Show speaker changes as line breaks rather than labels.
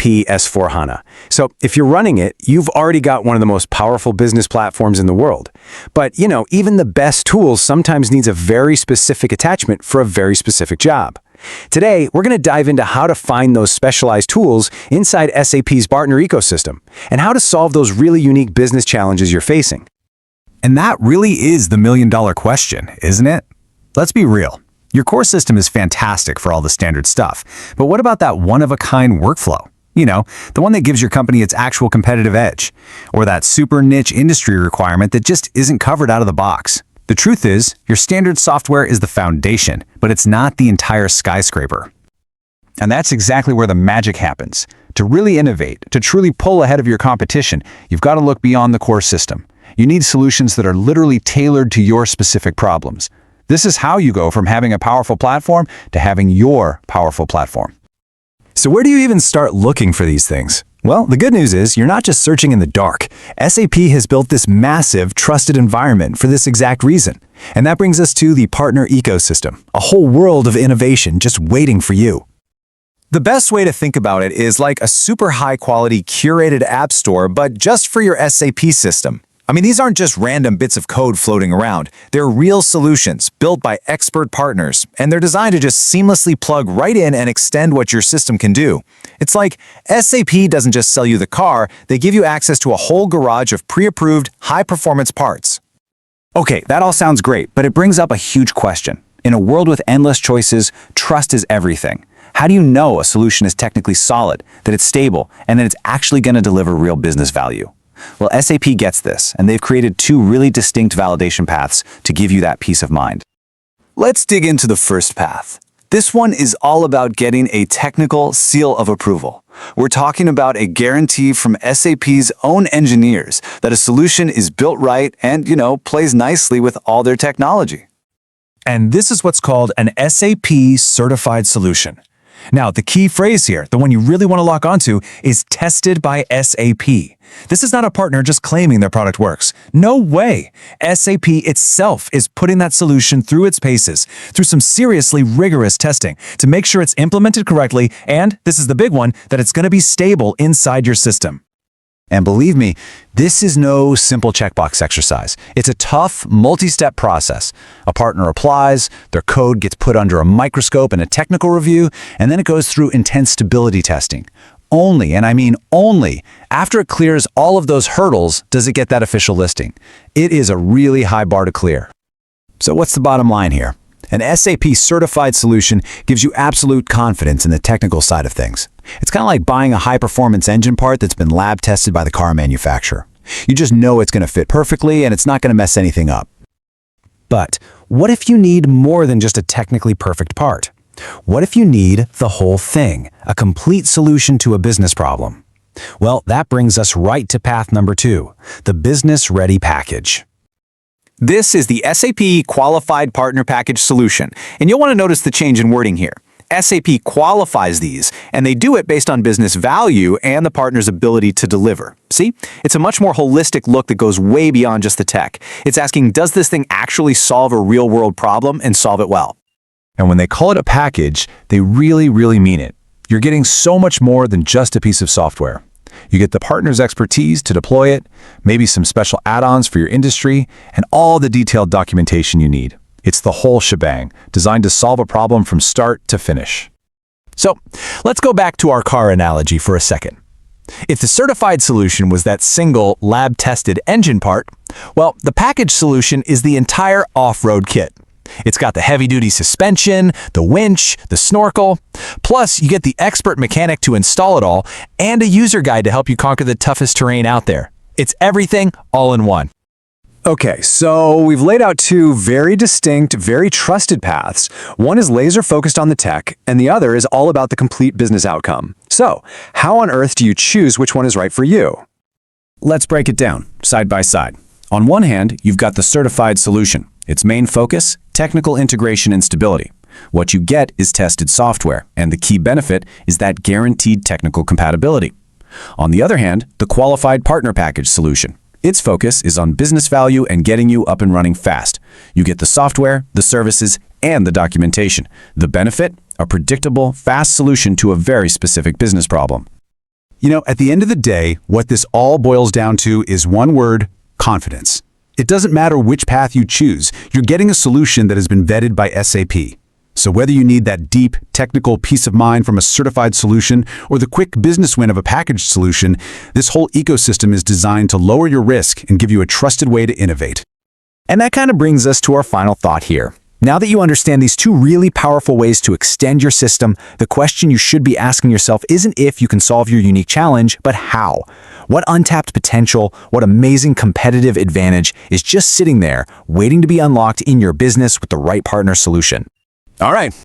SAP S/4HANA. So if you're running it, you've already got one of the most powerful business platforms in the world. But, even the best tools sometimes needs a very specific attachment for a very specific job. Today, we're going to dive into how to find those specialized tools inside SAP's partner ecosystem and how to solve those really unique business challenges you're facing.
And that really is the million-dollar question, isn't it? Let's be real. Your core system is fantastic for all the standard stuff, but what about that one-of-a-kind workflow? The one that gives your company its actual competitive edge, or that super niche industry requirement that just isn't covered out of the box. The truth is, your standard software is the foundation, but it's not the entire skyscraper. And that's exactly where the magic happens. To really innovate, to truly pull ahead of your competition, you've got to look beyond the core system. You need solutions that are literally tailored to your specific problems. This is how you go from having a powerful platform to having your powerful platform.
So where do you even start looking for these things? Well, the good news is you're not just searching in the dark. SAP has built this massive, trusted environment for this exact reason. And that brings us to the partner ecosystem, a whole world of innovation just waiting for you. The best way to think about it is like a super high-quality curated app store, but just for your SAP system. These aren't just random bits of code floating around. They're real solutions built by expert partners, and they're designed to just seamlessly plug right in and extend what your system can do. It's like SAP doesn't just sell you the car, they give you access to a whole garage of pre-approved, high-performance parts.
Okay, that all sounds great, but it brings up a huge question. In a world with endless choices, trust is everything. How do you know a solution is technically solid, that it's stable, and that it's actually going to deliver real business value? Well, SAP gets this, and they've created two really distinct validation paths to give you that peace of mind.
Let's dig into the first path. This one is all about getting a technical seal of approval. We're talking about a guarantee from SAP's own engineers that a solution is built right and, plays nicely with all their technology. And this is what's called an SAP certified solution. Now, the key phrase here, the one you really want to lock onto, is tested by SAP. This is not a partner just claiming their product works. No way! SAP itself is putting that solution through its paces, through some seriously rigorous testing, to make sure it's implemented correctly and, this is the big one, that it's going to be stable inside your system.
And believe me, this is no simple checkbox exercise. It's a tough, multi-step process. A partner applies, their code gets put under a microscope and a technical review, and then it goes through intense stability testing. Only, and I mean only, after it clears all of those hurdles does it get that official listing. It is a really high bar to clear. So what's the bottom line here? An SAP certified solution gives you absolute confidence in the technical side of things. It's kind of like buying a high-performance engine part that's been lab tested by the car manufacturer. You just know it's going to fit perfectly and it's not going to mess anything up.
But what if you need more than just a technically perfect part? What if you need the whole thing, a complete solution to a business problem? Well, that brings us right to path number 2, the Business Ready Package. This is the SAP Qualified Partner Package solution, and you'll want to notice the change in wording here. SAP qualifies these, and they do it based on business value and the partner's ability to deliver. See? It's a much more holistic look that goes way beyond just the tech. It's asking, does this thing actually solve a real-world problem and solve it well?
And when they call it a package, they really, really mean it. You're getting so much more than just a piece of software. You get the partner's expertise to deploy it, maybe some special add-ons for your industry, and all the detailed documentation you need. It's the whole shebang, designed to solve a problem from start to finish.
So, let's go back to our car analogy for a second. If the certified solution was that single, lab-tested engine part, well, the package solution is the entire off-road kit. It's got the heavy-duty suspension, the winch, the snorkel. Plus, you get the expert mechanic to install it all and a user guide to help you conquer the toughest terrain out there. It's everything all in one. Okay, so we've laid out two very distinct, very trusted paths. One is laser-focused on the tech, and the other is all about the complete business outcome. So, how on earth do you choose which one is right for you? Let's break it down, side by side. On one hand, you've got the certified solution. Its main focus, technical integration and stability. What you get is tested software, and the key benefit is that guaranteed technical compatibility. On the other hand, the qualified partner package solution. Its focus is on business value and getting you up and running fast. You get the software, the services, and the documentation. The benefit? A predictable, fast solution to a very specific business problem.
At the end of the day, what this all boils down to is one word: confidence. It doesn't matter which path you choose, you're getting a solution that has been vetted by SAP. So whether you need that deep, technical peace of mind from a certified solution or the quick business win of a packaged solution, this whole ecosystem is designed to lower your risk and give you a trusted way to innovate.
And that kind of brings us to our final thought here. Now that you understand these two really powerful ways to extend your system, the question you should be asking yourself isn't if you can solve your unique challenge, but how. What untapped potential, what amazing competitive advantage is just sitting there, waiting to be unlocked in your business with the right partner solution.
All right,